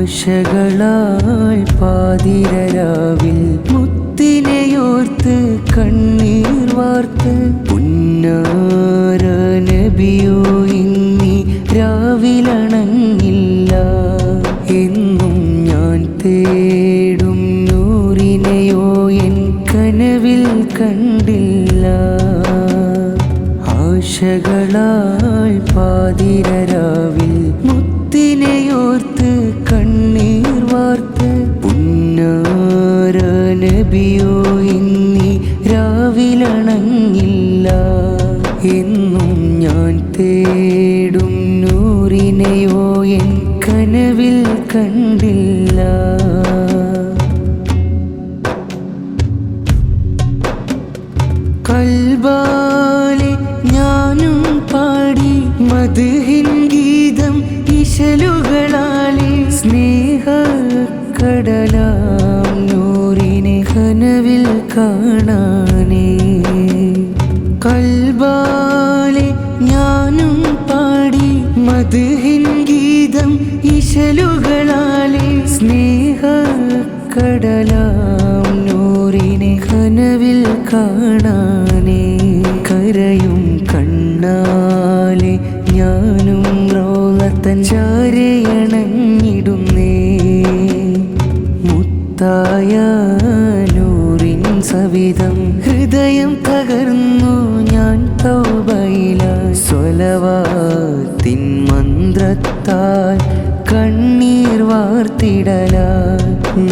ആശകളാൽ പാതിരരാവിൽ മുത്തിനെയോർത്ത് കണ്ണീർ വാർത്ത് പുന്നാര നബിയോ ഇന്നി രാവിലണങ്ങില്ല. എന്നും ഞാൻ തേടും നൂറിനെയോ എൻ കനവിൽ കണ്ടില്ല. ആശകളാൽ പാതിരരാവിൽ മുത്തിനെയോർത്ത് കണ്ണീർ വാർത്ത് പുന്നാര നബിയോ ഇന്നി രാവിലണങ്ങില്ല. എന്നും ഞാൻ തേടും നൂറിനെയോ എൻ കനവിൽ കണ്ടില്ല. കൽബാലെ ഞാനും പാടി മദ്ഹിൻ ഗീതം ഇശലുകളാലെ സ്നേഹക്കടലാം നൂറിനെ കനവിൽ കാണാനേ. കൽബാലെ ഞാനും പാടി മദ്ഹിൻ ഗീതം ഇശലുകളാലെ സ്നേഹക്കടലാം നൂറിനെ കനവിൽ കാണാനേ. കരയും കണ്ണാലെ ഞാനും റൗളത്തൻ ചാരയണഞ്ഞിടുന്നേ. മുത്തായ നൂറിൻ സവിധം ഹൃദയം തകർന്നു ഞാൻ തൗബയില. സ്വലവാത്തിൻ മന്ത്രത്താൽ കണ്ണീർ വാർത്തിടലാൽ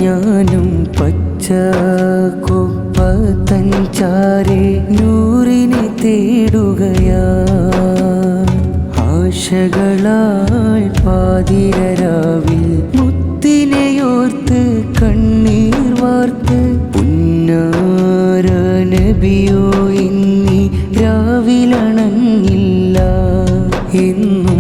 ഞാനും പച്ച കുപ്പത്തൻ ചാരെ നൂറിനെ തേടുകയാ. ആശകളാൽ പാതിരരാവിൽ മുത്തിനെയോർത്ത് കണ്ണീർ വാർത്ത് പുന്നാര നബിയോ ഇന്നി രാവിലണങ്ങില്ല. എന്നും